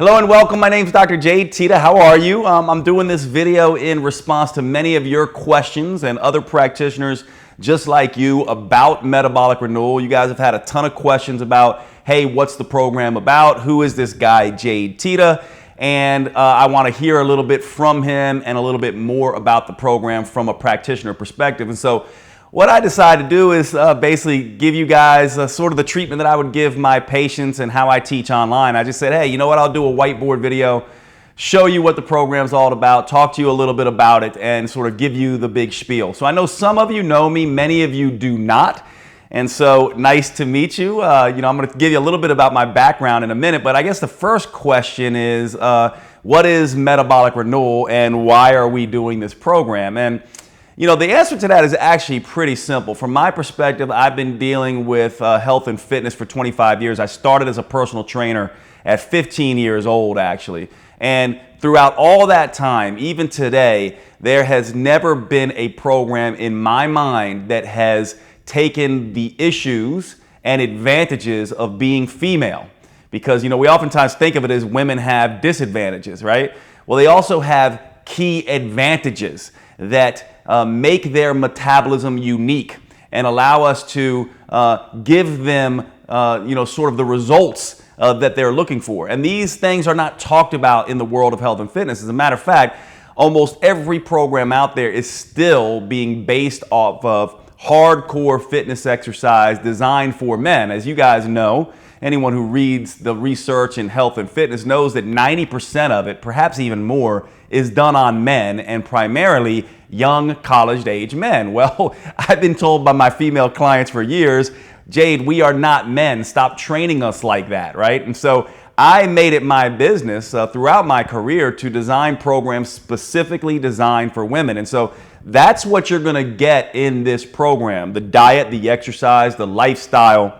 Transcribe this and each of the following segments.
Hello and welcome. My name is Dr. Jade. Tita, how are you? I'm doing this video in response to many of your questions and other practitioners just like you about metabolic renewal. You guys have had a ton of questions about, hey, what's the program about? Who is this guy, Jade Tita? And I want to hear a little bit from him and a little bit more about the program from a practitioner perspective. And so what I decided to do is basically give you guys sort of the treatment that I would give my patients and how I teach online. I just said, hey, you know what? I'll do a whiteboard video, show you what the program's all about, talk to you a little bit about it, and sort of give you the big spiel. So I know some of you know me, many of you do not. And so nice to meet you. I'm going to give you a little bit about my background in a minute, but I guess the first question is, what is metabolic renewal and why are we doing this program? And the answer to that is actually pretty simple. From my perspective, I've been dealing with health and fitness for 25 years. I started as a personal trainer at 15 years old, actually. And throughout all that time, even today, there has never been a program in my mind that has taken the issues and advantages of being female. Because, we oftentimes think of it as women have disadvantages, right? Well, they also have key advantages that make their metabolism unique and allow us to give them, sort of the results that they're looking for. And these things are not talked about in the world of health and fitness. As a matter of fact, almost every program out there is still being based off of hardcore fitness exercise designed for men. As you guys know, anyone who reads the research in health and fitness knows that 90% of it, perhaps even more, is done on men and primarily young college-age men. Well, I've been told by my female clients for years, Jade, we are not men. Stop training us like that, right? And so I made it my business throughout my career to design programs specifically designed for women. And so that's what you're going to get in this program: the diet, the exercise, the lifestyle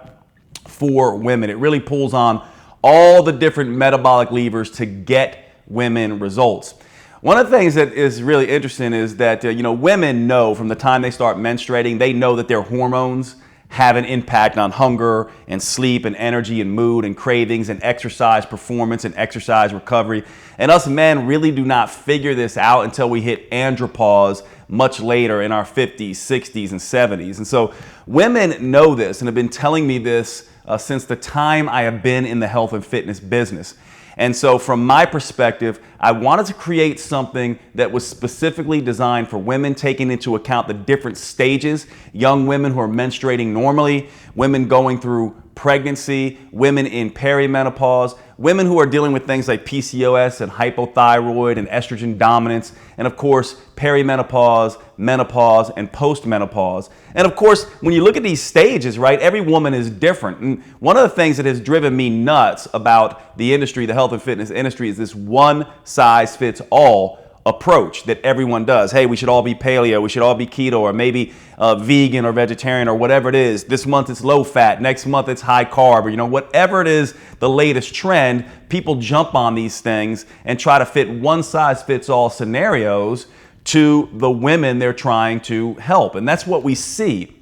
for women. It really pulls on all the different metabolic levers to get women results. One of the things that is really interesting is that, women know from the time they start menstruating, they know that their hormones have an impact on hunger and sleep and energy and mood and cravings and exercise performance and exercise recovery. And us men really do not figure this out until we hit andropause much later in our 50s, 60s, and 70s. And so women know this and have been telling me this since the time I have been in the health and fitness business. And so from my perspective, I wanted to create something that was specifically designed for women, taking into account the different stages: young women who are menstruating normally, women going through pregnancy, women in perimenopause, women who are dealing with things like PCOS and hypothyroid and estrogen dominance, and of course, perimenopause, menopause, and postmenopause. And of course, when you look at these stages, right, every woman is different. And one of the things that has driven me nuts about the industry, the health and fitness industry, is this one-size-fits-all approach that everyone does. Hey, we should all be paleo, we should all be keto, or maybe vegan or vegetarian or whatever it is. This month it's low fat, next month it's high carb, or whatever it is, the latest trend. People jump on these things and try to fit one size fits all scenarios to the women they're trying to help. And that's what we see.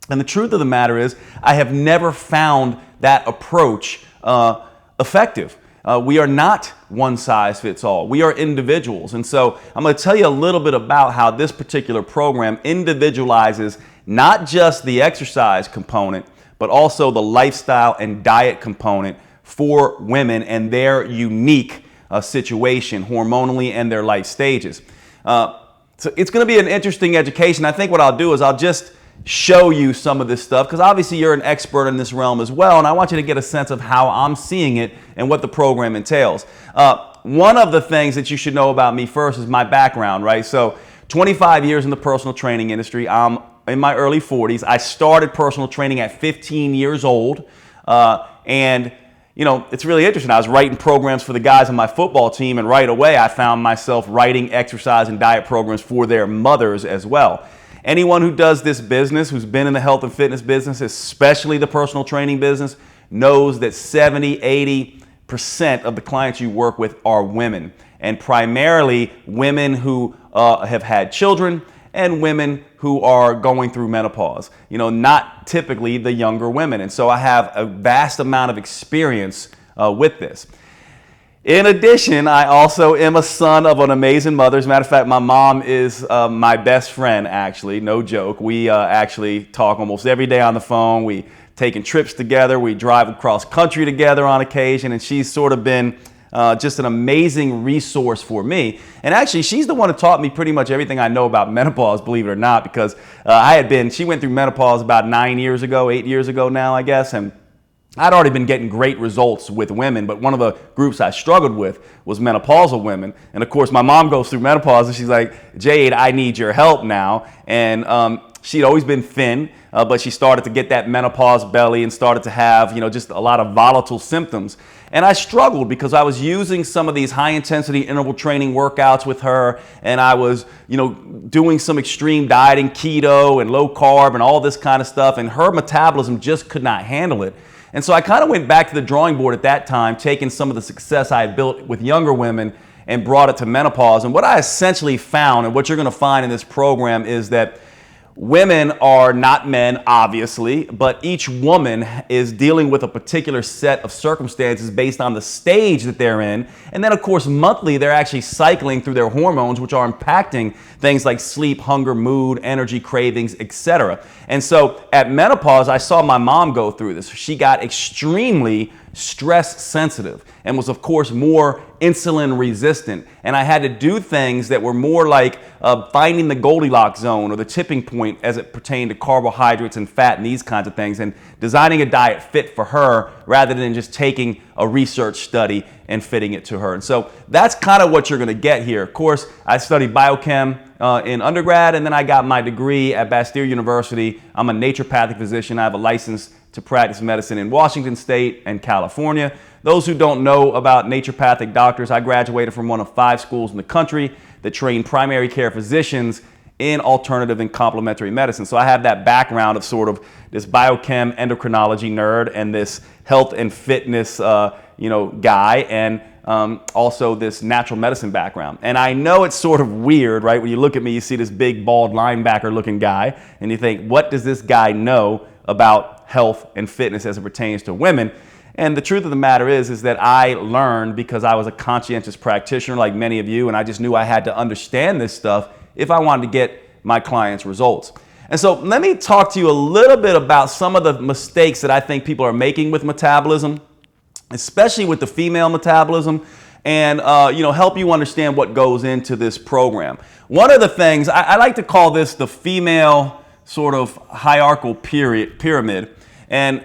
And the truth of the matter is, I have never found that approach effective. We are not one size fits all. We are individuals. And so I'm going to tell you a little bit about how this particular program individualizes not just the exercise component, but also the lifestyle and diet component for women and their unique situation hormonally and their life stages. So it's going to be an interesting education. I think what I'll do is I'll just show you some of this stuff, because obviously you're an expert in this realm as well, and I want you to get a sense of how I'm seeing it and what the program entails. One of the things that you should know about me first is my background, right? So 25 years in the personal training industry. I'm in my early 40s. I started personal training at 15 years old, and it's really interesting. I was writing programs for the guys on my football team, and right away I found myself writing exercise and diet programs for their mothers as well. Anyone who does this business, who's been in the health and fitness business, especially the personal training business, knows that 70-80% of the clients you work with are women, and primarily women who have had children and women who are going through menopause, not typically the younger women. And so I have a vast amount of experience with this. In addition, I also am a son of an amazing mother. As a matter of fact, my mom is my best friend, actually. No joke. We actually talk almost every day on the phone. We taking trips together. We drive across country together on occasion, and she's sort of been just an amazing resource for me. And actually, she's the one who taught me pretty much everything I know about menopause, believe it or not, because she went through menopause about 8 years ago now, I guess, and I'd already been getting great results with women, but one of the groups I struggled with was menopausal women. And of course, my mom goes through menopause and she's like, Jade, I need your help now. And she'd always been thin, but she started to get that menopause belly and started to have, just a lot of volatile symptoms. And I struggled because I was using some of these high intensity interval training workouts with her, and I was, doing some extreme dieting, keto and low carb and all this kind of stuff, and her metabolism just could not handle it. And so I kind of went back to the drawing board at that time, taking some of the success I had built with younger women and brought it to menopause. And what I essentially found, and what you're going to find in this program, is that women are not men, obviously, but each woman is dealing with a particular set of circumstances based on the stage that they're in. And then, of course, monthly, they're actually cycling through their hormones, which are impacting things like sleep, hunger, mood, energy, cravings, etc. And so at menopause, I saw my mom go through this. She got extremely stress sensitive and was, of course, more insulin resistant. And I had to do things that were more like finding the Goldilocks zone or the tipping point as it pertained to carbohydrates and fat and these kinds of things, and designing a diet fit for her rather than just taking a research study and fitting it to her. And so that's kind of what you're going to get here. Of course, I studied biochem in undergrad, and then I got my degree at Bastyr University. I'm a naturopathic physician. I have a license to practice medicine in Washington State and California. Those who don't know about naturopathic doctors, I graduated from one of 5 schools in the country that train primary care physicians in alternative and complementary medicine. So I have that background of sort of this biochem endocrinology nerd and this health and fitness guy, and also this natural medicine background. And I know it's sort of weird, right? When you look at me, you see this big, bald linebacker looking guy, and you think, what does this guy know about health and fitness as it pertains to women? And the truth of the matter is that I learned because I was a conscientious practitioner like many of you, and I just knew I had to understand this stuff if I wanted to get my clients results. And so let me talk to you a little bit about some of the mistakes that I think people are making with metabolism, especially with the female metabolism, and help you understand what goes into this program. One of the things, I like to call this the female sort of hierarchical pyramid. And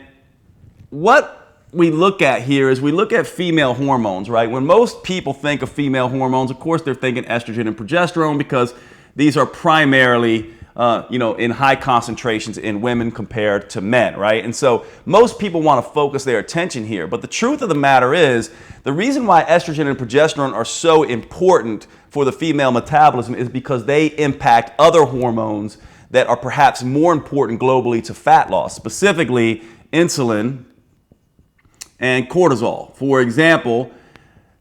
what we look at here is we look at female hormones, right? When most people think of female hormones, of course, they're thinking estrogen and progesterone because these are primarily in high concentrations in women compared to men, right? And so most people want to focus their attention here. But the truth of the matter is, the reason why estrogen and progesterone are so important for the female metabolism is because they impact other hormones that are perhaps more important globally to fat loss, specifically insulin and cortisol. For example,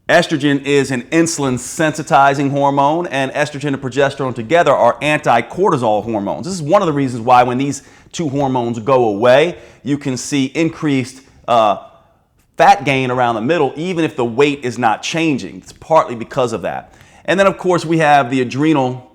estrogen is an insulin sensitizing hormone, and estrogen and progesterone together are anti-cortisol hormones. This is one of the reasons why when these two hormones go away, you can see increased fat gain around the middle, even if the weight is not changing. It's partly because of that. And then, of course, we have the adrenal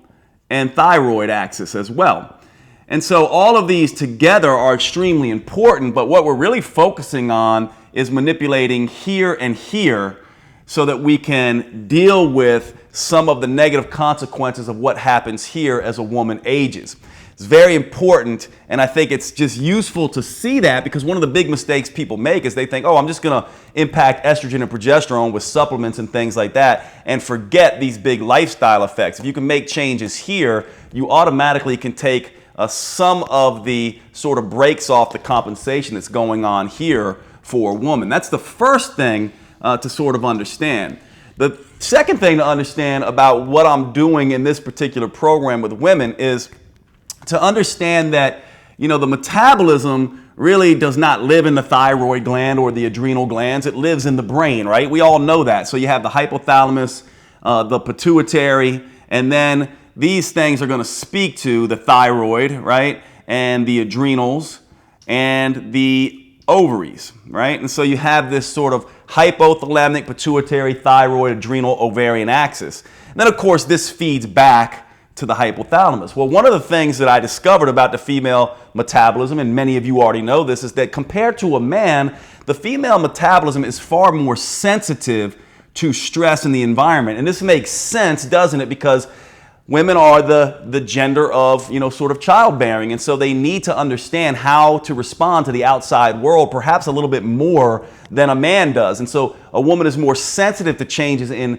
and thyroid axis as well. And so all of these together are extremely important, but what we're really focusing on is manipulating here and here so that we can deal with some of the negative consequences of what happens here as a woman ages. It's very important, and I think it's just useful to see that, because one of the big mistakes people make is they think, oh, I'm just going to impact estrogen and progesterone with supplements and things like that, and forget these big lifestyle effects. If you can make changes here, you automatically can take some of the sort of breaks off the compensation that's going on here for a woman. That's the first thing to sort of understand. The second thing to understand about what I'm doing in this particular program with women is to understand that, the metabolism really does not live in the thyroid gland or the adrenal glands. It lives in the brain, right? We all know that. So you have the hypothalamus, the pituitary, and then these things are going to speak to the thyroid, right? And the adrenals and the ovaries, right? And so you have this sort of hypothalamic, pituitary, thyroid, adrenal, ovarian axis. And then, of course, this feeds back to the hypothalamus. Well, one of the things that I discovered about the female metabolism, and many of you already know this, is that compared to a man, the female metabolism is far more sensitive to stress in the environment. And this makes sense, doesn't it? Because women are the gender of, sort of childbearing. And so they need to understand how to respond to the outside world, perhaps a little bit more than a man does. And so a woman is more sensitive to changes in,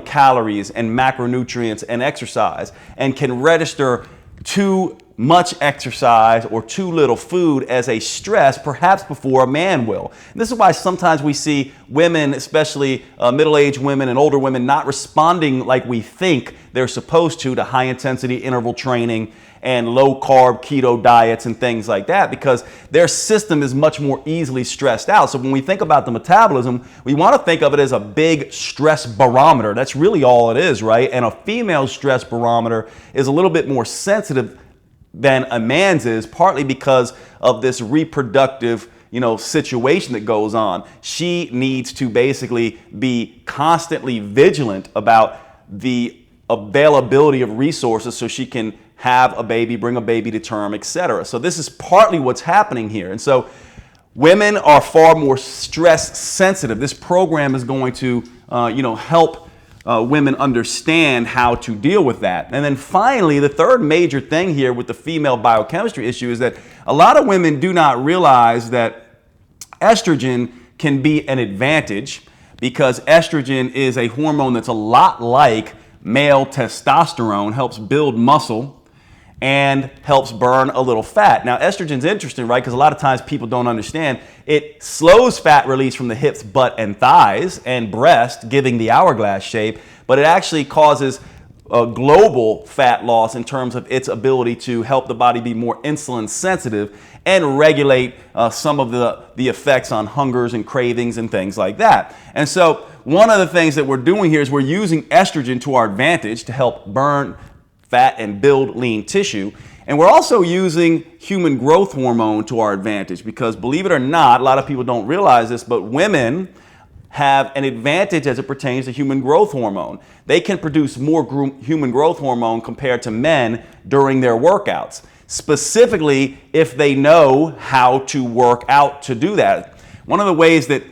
calories and macronutrients and exercise, and can register too much exercise or too little food as a stress, perhaps before a man will. And this is why sometimes we see women, especially middle-aged women and older women, not responding like we think they're supposed to high-intensity interval training and low-carb keto diets and things like that, because their system is much more easily stressed out. So when we think about the metabolism, we want to think of it as a big stress barometer. That's really all it is, right? And a female stress barometer is a little bit more sensitive than a man's is, partly because of this reproductive situation that goes on. She needs to basically be constantly vigilant about the availability of resources so she can have a baby, bring a baby to term, etc. So this is partly what's happening here. And so women are far more stress sensitive. This program is going to help women understand how to deal with that. And then finally, the third major thing here with the female biochemistry issue is that a lot of women do not realize that estrogen can be an advantage, because estrogen is a hormone that's a lot like male testosterone, helps build muscle and helps burn a little fat. Now, estrogen's interesting, right? Because a lot of times people don't understand. It slows fat release from the hips, butt, and thighs and breast, giving the hourglass shape, but it actually causes a global fat loss in terms of its ability to help the body be more insulin sensitive and regulate some of the effects on hungers and cravings and things like that. And so one of the things that we're doing here is we're using estrogen to our advantage to help burn fat and build lean tissue. And we're also using human growth hormone to our advantage, because believe it or not, a lot of people don't realize this, but women have an advantage as it pertains to human growth hormone. They can produce more human growth hormone compared to men during their workouts, specifically if they know how to work out to do that. One of the ways that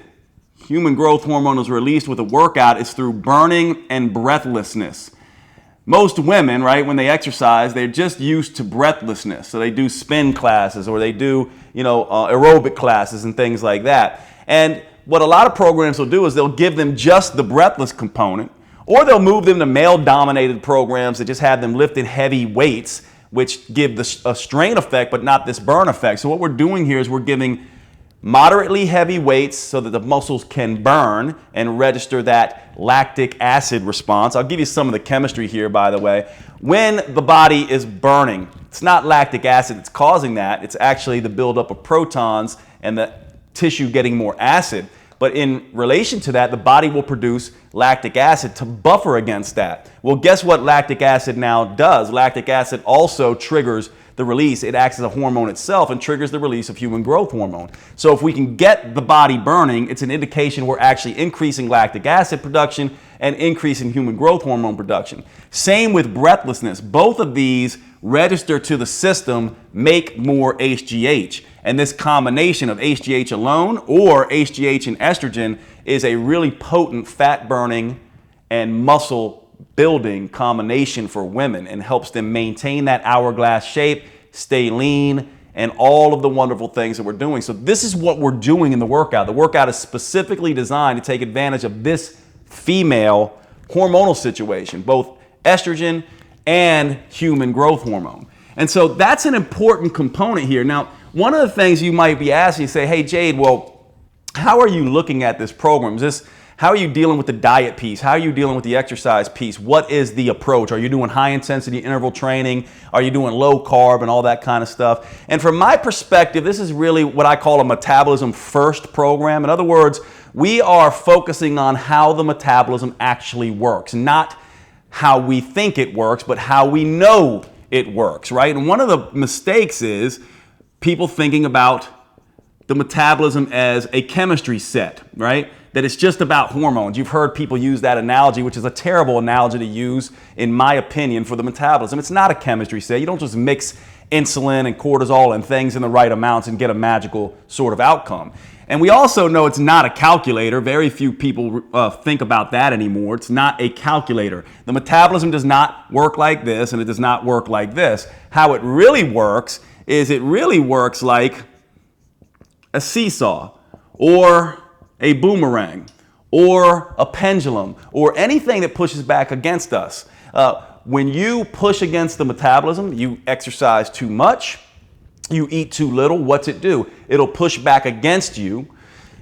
human growth hormone is released with a workout is through burning and breathlessness. Most women, right, when they exercise, they're just used to breathlessness. So they do spin classes, or they do, aerobic classes and things like that. And what a lot of programs will do is they'll give them just the breathless component, or they'll move them to male-dominated programs that just have them lifting heavy weights, which give a strain effect, but not this burn effect. So what we're doing here is we're giving moderately heavy weights so that the muscles can burn and register that lactic acid response. I'll give you some of the chemistry here, by the way. When the body is burning, it's not lactic acid that's causing that. It's actually the buildup of protons and the tissue getting more acid. But in relation to that, the body will produce lactic acid to buffer against that. Well, guess what lactic acid now does? Lactic acid also triggers the release. It acts as a hormone itself and triggers the release of human growth hormone. So if we can get the body burning, it's an indication we're actually increasing lactic acid production and increasing human growth hormone production. Same with breathlessness. Both of these register to the system, make more HGH. And this combination of HGH alone or HGH and estrogen is a really potent fat burning and muscle building combination for women, and helps them maintain that hourglass shape, stay lean, and all of the wonderful things that we're doing. So this is what we're doing in the workout. The workout is specifically designed to take advantage of this female hormonal situation, both estrogen and human growth hormone. And so that's an important component here. Now, one of the things you might be asking, say, hey, Jade, well, how are you looking at this program? How are you dealing with the diet piece? How are you dealing with the exercise piece? What is the approach? Are you doing high intensity interval training? Are you doing low carb and all that kind of stuff? And from my perspective, this is really what I call a metabolism first program. In other words, we are focusing on how the metabolism actually works, not how we think it works, but how we know it works, right? And one of the mistakes is people thinking about the metabolism as a chemistry set, right? That it's just about hormones. You've heard people use that analogy, which is a terrible analogy to use, in my opinion, for the metabolism. It's not a chemistry set. You don't just mix insulin and cortisol and things in the right amounts and get a magical sort of outcome. And we also know it's not a calculator. Very few people think about that anymore. It's not a calculator. The metabolism does not work like this, and it does not work like this. How it really works is it really works like a seesaw or a boomerang or a pendulum or anything that pushes back against us. When you push against the metabolism, you exercise too much, you eat too little, what's it do? It'll push back against you.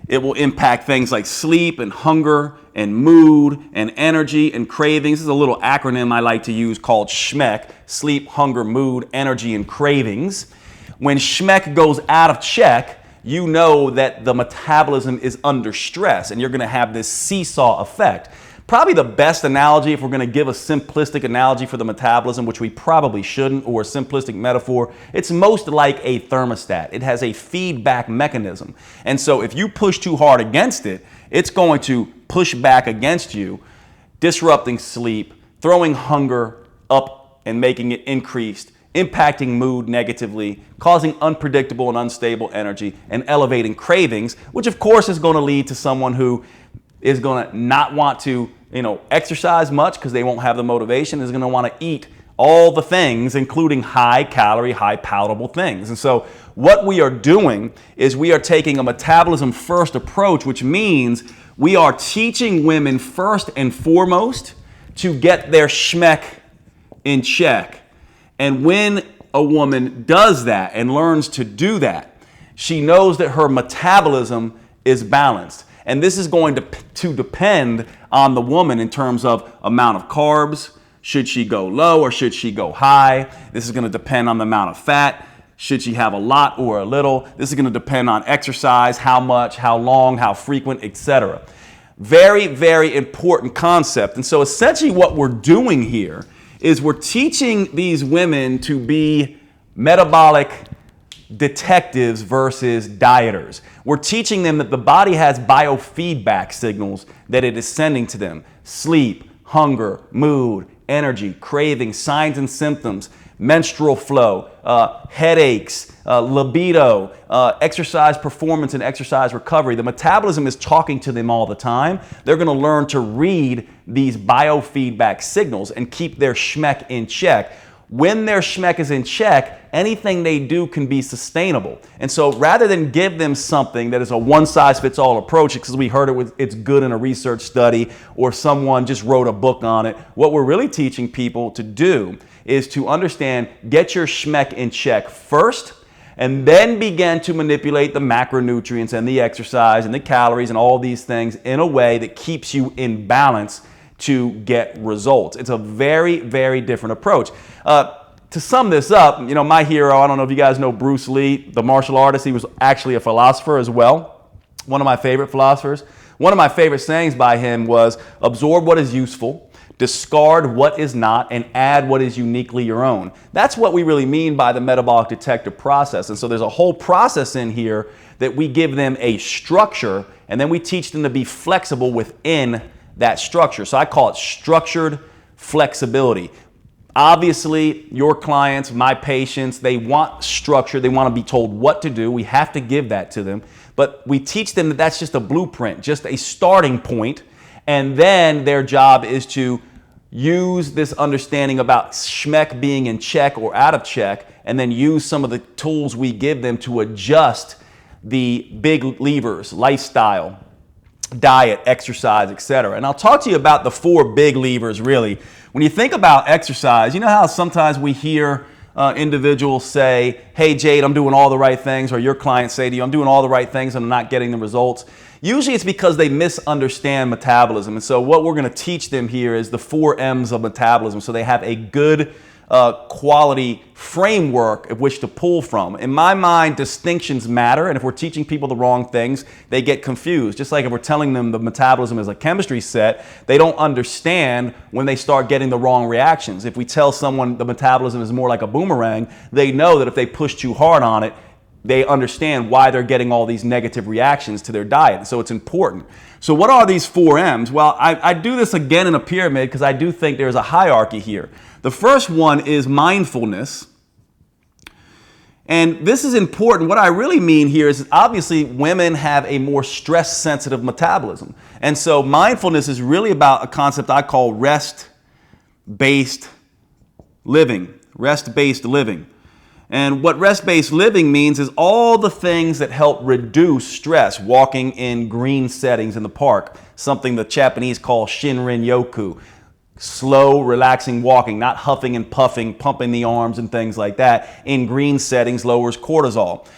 It will impact things like sleep and hunger and mood and energy and cravings. This is a little acronym I like to use called SHMEC: sleep, hunger, mood, energy, and cravings. When SHMEC goes out of check, you know that the metabolism is under stress and you're going to have this seesaw effect. Probably the best analogy, if we're going to give a simplistic analogy for the metabolism, which we probably shouldn't, or a simplistic metaphor, it's most like a thermostat. It has a feedback mechanism. And so if you push too hard against it, it's going to push back against you, disrupting sleep, throwing hunger up and making it increased, impacting mood negatively, causing unpredictable and unstable energy, and elevating cravings, which of course is going to lead to someone who is going to not want to exercise much because they won't have the motivation, is going to want to eat all the things, including high calorie, high palatable things. And so what we are doing is we are taking a metabolism first approach, which means we are teaching women first and foremost to get their SHMEC in check. And when a woman does that and learns to do that, she knows that her metabolism is balanced. And this is going to depend on the woman in terms of amount of carbs. Should she go low or should she go high? This is going to depend on the amount of fat. Should she have a lot or a little? This is going to depend on exercise, how much, how long, how frequent, etc. Very, very important concept. And so essentially what we're doing here is we're teaching these women to be metabolic detectives versus dieters. We're teaching them that the body has biofeedback signals that it is sending to them: sleep, hunger, mood, energy, craving, signs and symptoms, menstrual flow, headaches, libido, exercise performance and exercise recovery. The metabolism is talking to them all the time. They're going to learn to read these biofeedback signals and keep their SHMEC in check. When their SHMEC is in check, anything they do can be sustainable. And so rather than give them something that is a one-size-fits-all approach, because we heard it's good in a research study or someone just wrote a book on it, what we're really teaching people to do is to understand, get your SHMEC in check first, and then begin to manipulate the macronutrients and the exercise and the calories and all these things in a way that keeps you in balance to get results. It's a very, very different approach. To sum this up, my hero, I don't know if you guys know Bruce Lee, the martial artist. He was actually a philosopher as well. One of my favorite philosophers. One of my favorite sayings by him was, absorb what is useful, discard what is not, and add what is uniquely your own. That's what we really mean by the metabolic detector process. And so there's a whole process in here that we give them a structure, and then we teach them to be flexible within that structure. So I call it structured flexibility. Obviously, your clients, my patients, they want structure. They want to be told what to do. We have to give that to them. But we teach them that that's just a blueprint, just a starting point. And then their job is to use this understanding about SHMEC being in check or out of check, and then use some of the tools we give them to adjust the big levers: lifestyle, diet, exercise, etc. And I'll talk to you about the 4 big levers, really. When you think about exercise, you know how sometimes we hear individuals say, hey, Jade, I'm doing all the right things, or your clients say to you, I'm doing all the right things and I'm not getting the results. Usually it's because they misunderstand metabolism. And so what we're going to teach them here is the 4 M's of metabolism, so they have a good quality framework of which to pull from. In my mind, distinctions matter, and if we're teaching people the wrong things, they get confused. Just like if we're telling them the metabolism is a chemistry set, they don't understand when they start getting the wrong reactions. If we tell someone the metabolism is more like a boomerang, they know that if they push too hard on it, they understand why they're getting all these negative reactions to their diet. So it's important. So what are these 4 M's? Well, I do this again in a pyramid because I do think there's a hierarchy here. The first one is mindfulness. And this is important. What I really mean here is obviously women have a more stress-sensitive metabolism. And so mindfulness is really about a concept I call rest-based living. Rest-based living. And what rest-based living means is all the things that help reduce stress. Walking in green settings in the park, something the Japanese call Shinrin-yoku. Slow, relaxing walking, not huffing and puffing, pumping the arms and things like that. In green settings lowers cortisol.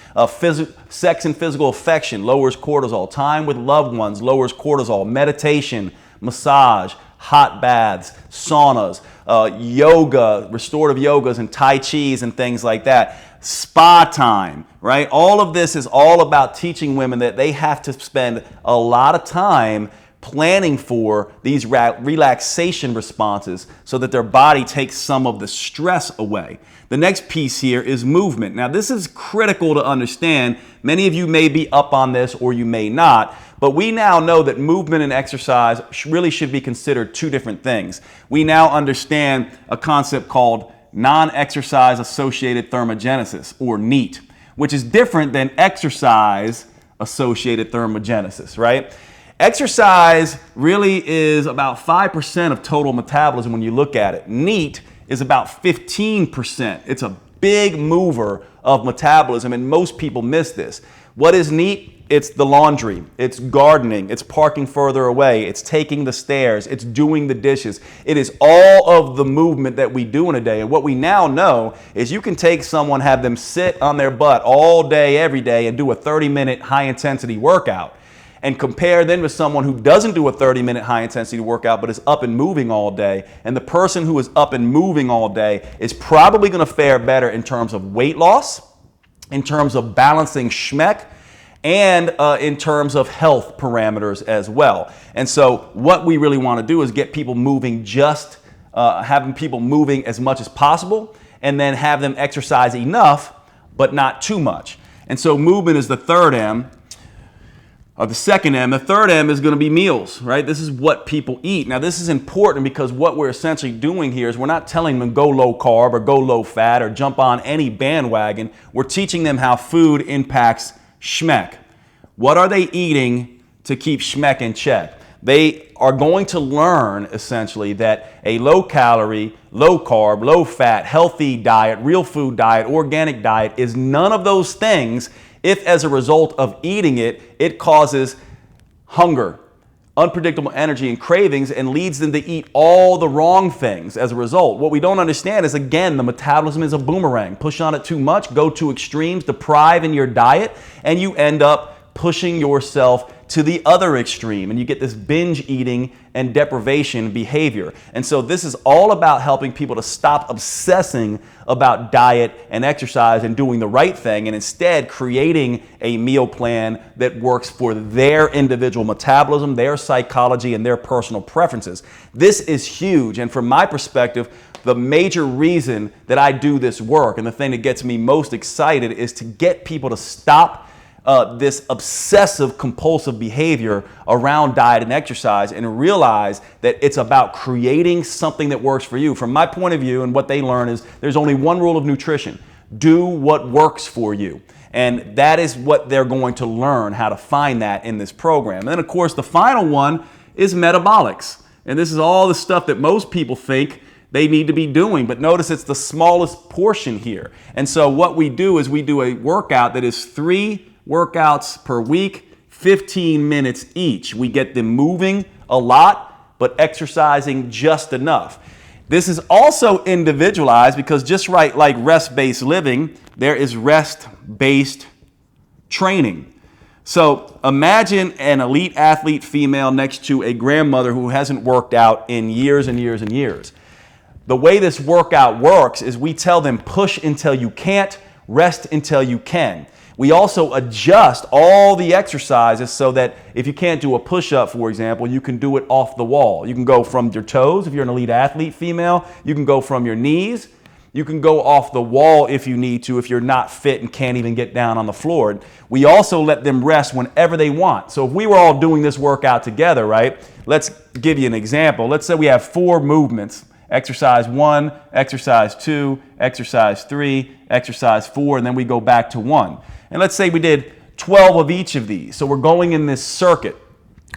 Sex and physical affection lowers cortisol. Time with loved ones lowers cortisol. Meditation, massage, hot baths, saunas, yoga, restorative yogas and tai chis and things like that. Spa time, right? All of this is all about teaching women that they have to spend a lot of time planning for these relaxation responses so that their body takes some of the stress away. The next piece here is movement. Now, this is critical to understand. Many of you may be up on this or you may not, but we now know that movement and exercise really should be considered 2 different things. We now understand a concept called non-exercise associated thermogenesis, or NEAT, which is different than exercise associated thermogenesis, right? Exercise really is about 5% of total metabolism when you look at it. NEAT is about 15%. It's a big mover of metabolism, and most people miss this. What is NEAT? It's the laundry, it's gardening, it's parking further away, it's taking the stairs, it's doing the dishes. It is all of the movement that we do in a day. And what we now know is you can take someone, have them sit on their butt all day, every day, and do a 30-minute high-intensity workout, and compare them with someone who doesn't do a 30-minute high-intensity workout but is up and moving all day. And the person who is up and moving all day is probably going to fare better in terms of weight loss, in terms of balancing schmeck, and in terms of health parameters as well. And so what we really want to do is get people moving, having people moving as much as possible, and then have them exercise enough, but not too much. And so movement is the 3rd M. The 2nd M. The 3rd M is going to be meals, right? This is what people eat. Now, this is important because what we're essentially doing here is we're not telling them go low carb or go low fat or jump on any bandwagon. We're teaching them how food impacts schmeck. What are they eating to keep schmeck in check? They are going to learn essentially that a low calorie, low carb, low fat, healthy diet, real food diet, organic diet is none of those things if as a result of eating it, it causes hunger, unpredictable energy and cravings and leads them to eat all the wrong things as a result. What we don't understand is, again, the metabolism is a boomerang. Push on it too much, go to extremes, deprive in your diet, and you end up pushing yourself to the other extreme, and you get this binge eating and deprivation behavior. And so this is all about helping people to stop obsessing about diet and exercise and doing the right thing, and instead creating a meal plan that works for their individual metabolism, their psychology, and their personal preferences. This is huge, and from my perspective, the major reason that I do this work and the thing that gets me most excited is to get people to stop this obsessive compulsive behavior around diet and exercise and realize that it's about creating something that works for you. From my point of view, and what they learn is there's only one rule of nutrition: do what works for you. And that is what they're going to learn, how to find that in this program. And then of course the final one is metabolics. And this is all the stuff that most people think they need to be doing, but notice it's the smallest portion here. And so what we do is we do a workout that is 3 workouts per week, 15 minutes each. We get them moving a lot, but exercising just enough. This is also individualized because just like rest-based living, there is rest-based training. So imagine an elite athlete female next to a grandmother who hasn't worked out in years and years and years. The way this workout works is we tell them push until you can't, rest until you can. We also adjust all the exercises so that if you can't do a push-up, for example, you can do it off the wall. You can go from your toes, if you're an elite athlete female, you can go from your knees, You can go off the wall if you need to, if you're not fit and can't even get down on the floor. We also let them rest whenever they want. So if we were all doing this workout together, right? Let's give you an example. Let's say we have 4 movements. Exercise 1, exercise 2, exercise 3, exercise 4, and then we go back to 1. And let's say we did 12 of each of these. So we're going in this circuit.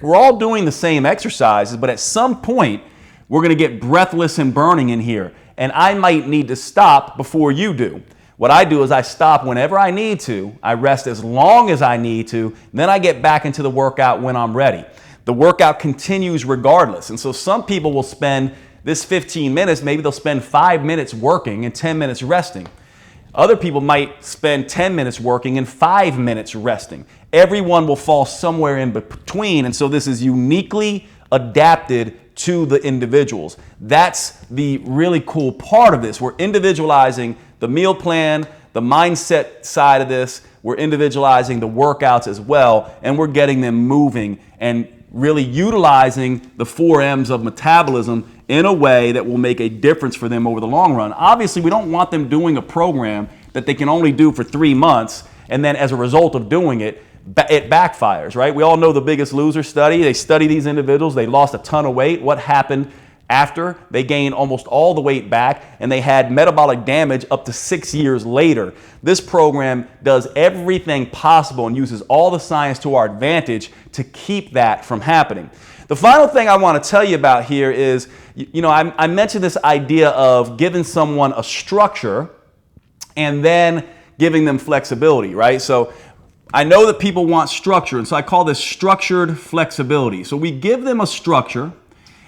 We're all doing the same exercises, but at some point, we're going to get breathless and burning in here. And I might need to stop before you do. What I do is I stop whenever I need to. I rest as long as I need to. And then I get back into the workout when I'm ready. The workout continues regardless. And so some people will spend this 15 minutes, maybe they'll spend 5 minutes working and 10 minutes resting. Other people might spend 10 minutes working and 5 minutes resting. Everyone will fall somewhere in between. And so this is uniquely adapted to the individuals. That's the really cool part of this. We're individualizing the meal plan, the mindset side of this. We're individualizing the workouts as well, and we're getting them moving and really utilizing the 4 M's of metabolism in a way that will make a difference for them over the long run. Obviously, we don't want them doing a program that they can only do for 3 months, and then as a result of doing it, it backfires, right? We all know the Biggest Loser study. They study these individuals. They lost a ton of weight. What happened after? They gained almost all the weight back, and they had metabolic damage up to 6 years later. This program does everything possible and uses all the science to our advantage to keep that from happening. The final thing I want to tell you about here is, I mentioned this idea of giving someone a structure and then giving them flexibility, right? So I know that people want structure, and so I call this structured flexibility. So we give them a structure,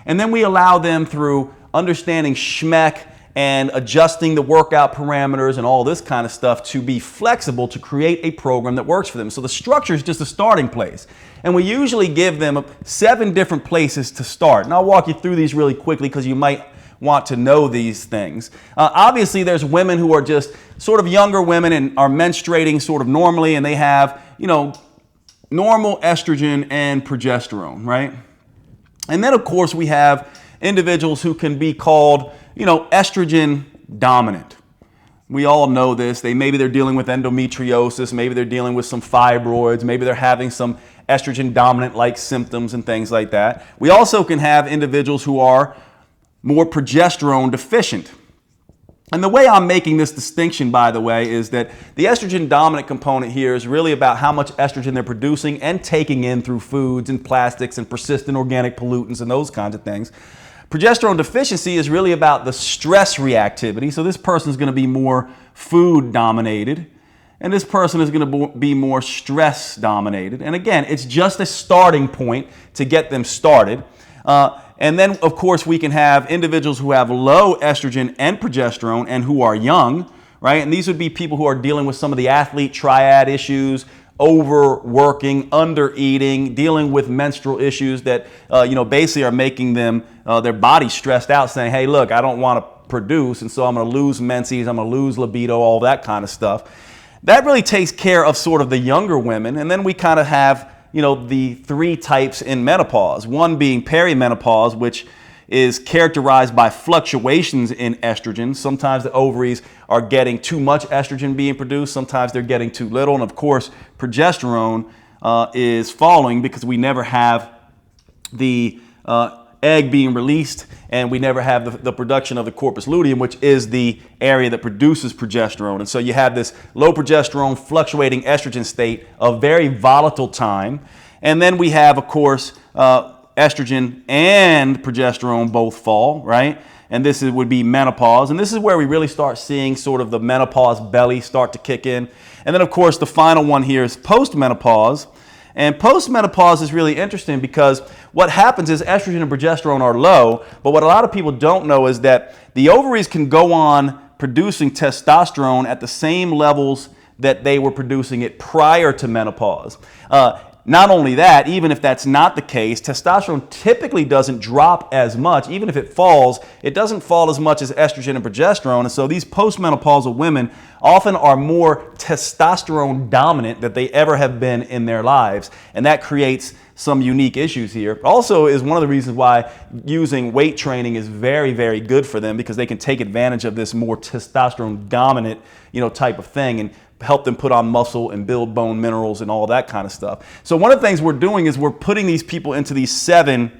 and then we allow them through understanding SHMEC and adjusting the workout parameters and all this kind of stuff to be flexible to create a program that works for them. So the structure is just a starting place. And we usually give them 7 different places to start. And I'll walk you through these really quickly because you might want to know these things. Obviously, there's women who are just sort of younger women and are menstruating sort of normally, and they have, normal estrogen and progesterone, right? And then, of course, we have individuals who can be called, estrogen dominant. We all know this. Maybe they're dealing with endometriosis. Maybe they're dealing with some fibroids. Maybe they're having some estrogen dominant-like symptoms and things like that. We also can have individuals who are more progesterone deficient. And the way I'm making this distinction, by the way, is that the estrogen dominant component here is really about how much estrogen they're producing and taking in through foods and plastics and persistent organic pollutants and those kinds of things. Progesterone deficiency is really about the stress reactivity. So this person is going to be more food dominated, and this person is going to be more stress dominated. And again, it's just a starting point to get them started. And then, of course, we can have individuals who have low estrogen and progesterone and who are young, right? And these would be people who are dealing with some of the athlete triad issues, overworking, under-eating, dealing with menstrual issues that, basically are making them, their body stressed out, saying, hey, look, I don't want to produce, and so I'm going to lose menses, I'm going to lose libido, all that kind of stuff. That really takes care of sort of the younger women. And then we kind of have the 3 types in menopause. One being perimenopause, which is characterized by fluctuations in estrogen. Sometimes the ovaries are getting too much estrogen being produced. Sometimes they're getting too little. And of course, progesterone is falling because we never have the egg being released, and we never have the production of the corpus luteum, which is the area that produces progesterone. And so you have this low progesterone, fluctuating estrogen state, a very volatile time. And then we have, of course, estrogen and progesterone both fall, right? And this would be menopause. And this is where we really start seeing sort of the menopause belly start to kick in. And then, of course, the final one here is postmenopause. And postmenopause is really interesting because what happens is estrogen and progesterone are low, but what a lot of people don't know is that the ovaries can go on producing testosterone at the same levels that they were producing it prior to menopause. Not only that, even if that's not the case, testosterone typically doesn't drop as much. Even if it falls, it doesn't fall as much as estrogen and progesterone. And so these postmenopausal women often are more testosterone dominant than they ever have been in their lives. And that creates some unique issues here. Also is one of the reasons why using weight training is very, very good for them, because they can take advantage of this more testosterone dominant, type of thing and help them put on muscle and build bone minerals and all that kind of stuff. So one of the things we're doing is we're putting these people into these 7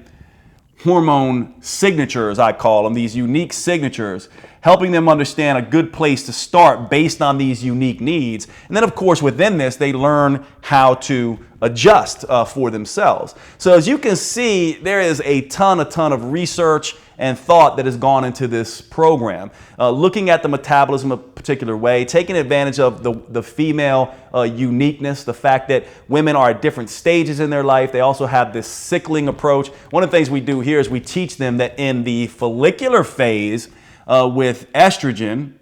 hormone signatures, I call them, these unique signatures, helping them understand a good place to start based on these unique needs. And then, of course, within this, they learn how to adjust for themselves. So as you can see, there is a ton of research and thought that has gone into this program, looking at the metabolism a particular way, taking advantage of the female uniqueness, the fact that women are at different stages in their life. They also have this cycling approach. One of the things we do here is we teach them that in the follicular phase, with estrogen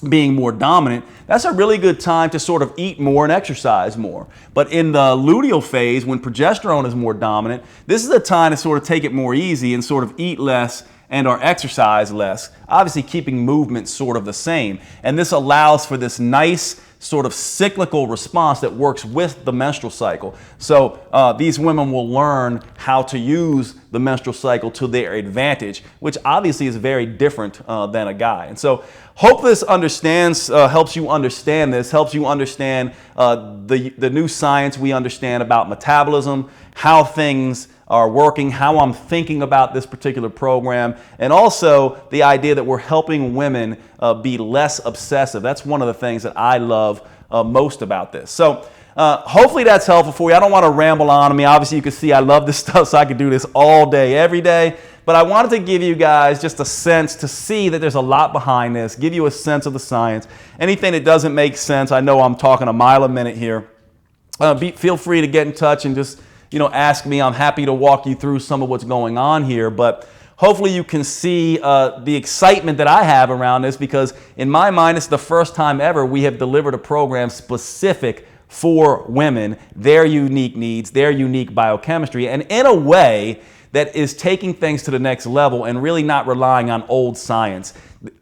being more dominant, that's a really good time to sort of eat more and exercise more. But in the luteal phase, when progesterone is more dominant, this is a time to sort of take it more easy and sort of eat less and or exercise less, obviously keeping movement sort of the same. And this allows for this nice sort of cyclical response that works with the menstrual cycle. So these women will learn how to use the menstrual cycle to their advantage, which obviously is very different than a guy. And so hope this helps you understand this, helps you understand the new science we understand about metabolism, how things are working, how I'm thinking about this particular program, and also the idea that we're helping women be less obsessive. That's one of the things that I love most about this. So hopefully that's helpful for you. I don't want to ramble on. I mean, obviously you can see I love this stuff, so I could do this all day, every day. But I wanted to give you guys just a sense to see that there's a lot behind this, give you a sense of the science. Anything that doesn't make sense, I know I'm talking a mile a minute here. Feel free to get in touch and just ask me. I'm happy to walk you through some of what's going on here, but hopefully you can see the excitement that I have around this, because in my mind, it's the first time ever we have delivered a program specific for women, their unique needs, their unique biochemistry, and in a way that is taking things to the next level and really not relying on old science.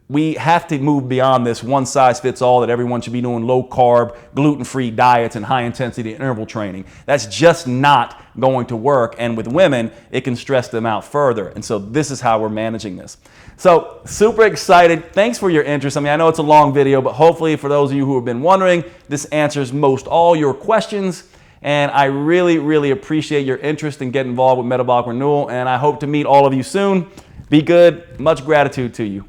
We have to move beyond this one size fits all that everyone should be doing low carb, gluten-free diets and high intensity interval training. That's just not going to work. And with women, it can stress them out further. And so this is how we're managing this. So super excited. Thanks for your interest. I mean, I know it's a long video, but hopefully for those of you who have been wondering, this answers most all your questions. And I really, really appreciate your interest in getting involved with Metabolic Renewal. And I hope to meet all of you soon. Be good. Much gratitude to you.